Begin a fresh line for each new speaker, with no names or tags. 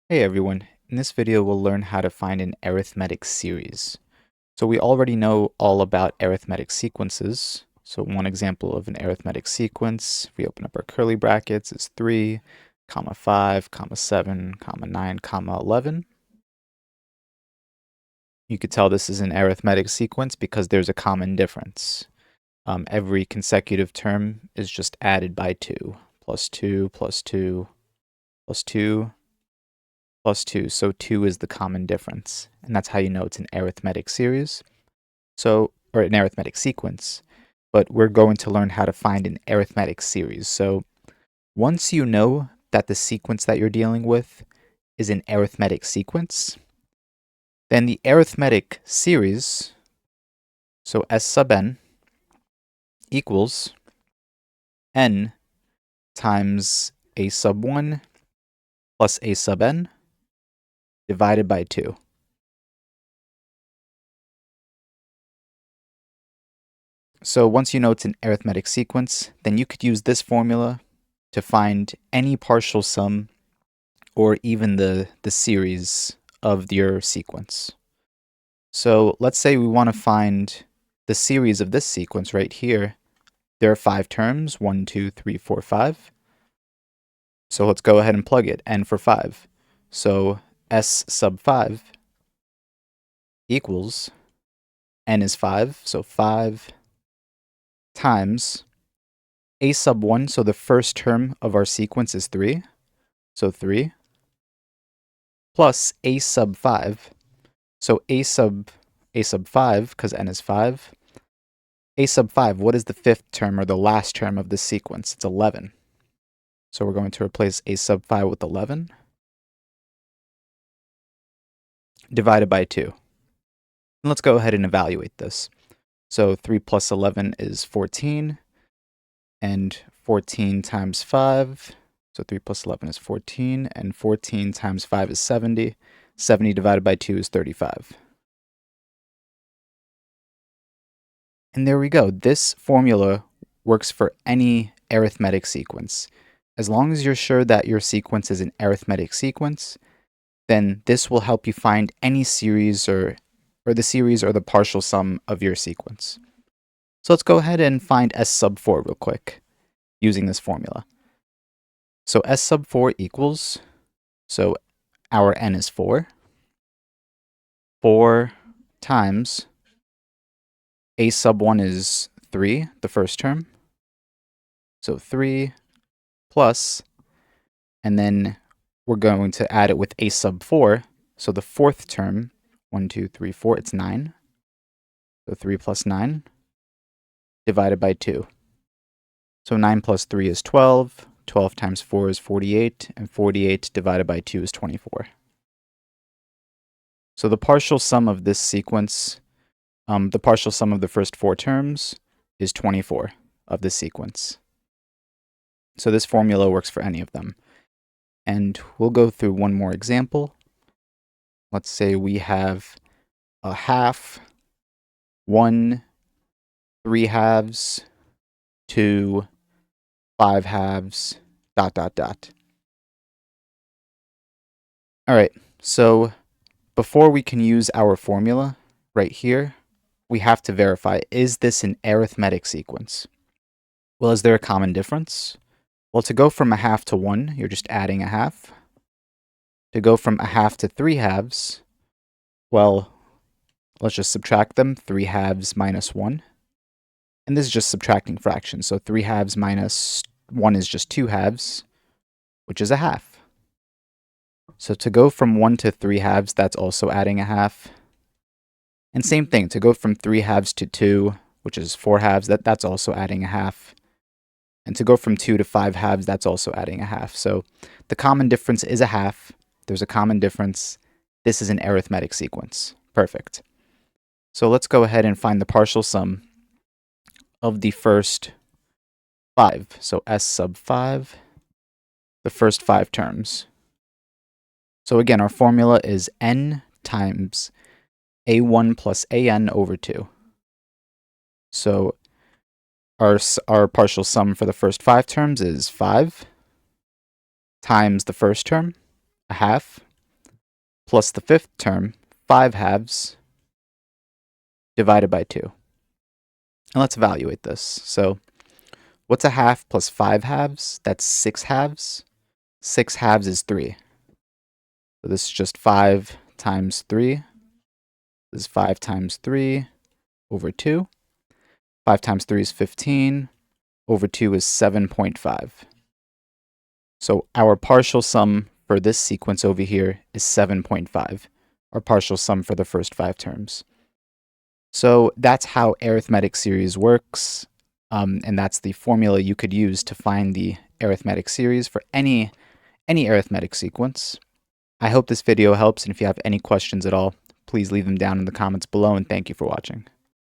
Hey everyone, in this video we'll learn how to find an arithmetic series. So we already know all about arithmetic sequences. So one example of an arithmetic sequence, if we open up our curly brackets, is 3, comma 5, comma 7, comma 9, comma 11. You could tell this is an arithmetic sequence because there's a common difference. Every consecutive term is just added by 2, plus 2, plus 2, plus 2, plus 2, so 2 is the common difference. And that's how you know it's an arithmetic series, or an arithmetic sequence. But we're going to learn how to find an arithmetic series. So once you know that the sequence that you're dealing with is an arithmetic sequence, then the arithmetic series, so S sub n, equals n times a sub 1 plus a sub n divided by 2. So once you know it's an arithmetic sequence, then you could use this formula to find any partial sum or even the series of your sequence. So let's say we want to find the series of this sequence right here. There are 5 terms, 1, 2, 3, 4, 5. So let's go ahead and plug it, n for 5. So S sub 5 equals, n is 5, so 5 times a sub 1, so the first term of our sequence is 3, so 3, plus a sub 5, so a sub 5, because n is 5, a sub 5, what is the fifth term or the last term of this sequence? It's 11. So we're going to replace a sub 5 with 11, divided by 2. And let's go ahead and evaluate this. So 3 plus 11 is 14, and 14 times 5, so 3 plus 11 is 14, and 14 times 5 is 70. 70 divided by 2 is 35. And there we go. This formula works for any arithmetic sequence. As long as you're sure that your sequence is an arithmetic sequence, then this will help you find any series or the series or the partial sum of your sequence. So let's go ahead and find S sub 4 real quick using this formula. So S sub 4 equals, so our n is 4, 4 times a sub 1 is 3, the first term, so 3 plus, and then we're going to add it with a sub 4, so the fourth term, 1, 2, 3, 4, it's 9, so 3 plus 9, divided by 2. So 9 plus 3 is 12, 12 times 4 is 48, and 48 divided by 2 is 24. So the partial sum of this sequence, the partial sum of the first 4 terms is 24 of this sequence. So this formula works for any of them. And we'll go through one more example. Let's say we have a half, 1, 3 halves, 2, 5 halves, ... All right, so before we can use our formula right here, we have to verify, is this an arithmetic sequence? Well, is there a common difference? Well, to go from a half to 1, you're just adding a half. To go from a half to 3 halves, well, let's just subtract them. 3 halves minus 1. And this is just subtracting fractions. So 3 halves minus 1 is just 2 halves, which is a half. So to go from 1 to 3 halves, that's also adding a half. And same thing, to go from 3 halves to 2, which is 4 halves, that's also adding a half. And to go from 2 to 5 halves, that's also adding a half. So the common difference is a half. There's a common difference. This is an arithmetic sequence. Perfect. So let's go ahead and find the partial sum of the first 5. So S sub 5, the first 5 terms. So again, our formula is n times a1 plus an over 2. So our partial sum for the first 5 terms is 5 times the first term, a half, plus the fifth term, 5/2, divided by 2. And let's evaluate this. So what's a half plus 5/2? That's 6/2. 6/2 is 3. So this is just 5 times 3. This is 5 times 3 over 2. 5 times 3 is 15. Over 2 is 7.5. So our partial sum for this sequence over here is 7.5. Our partial sum for the first 5 terms. So that's how arithmetic series works. And that's the formula you could use to find the arithmetic series for any arithmetic sequence. I hope this video helps, and if you have any questions at all, please leave them down in the comments below, and thank you for watching.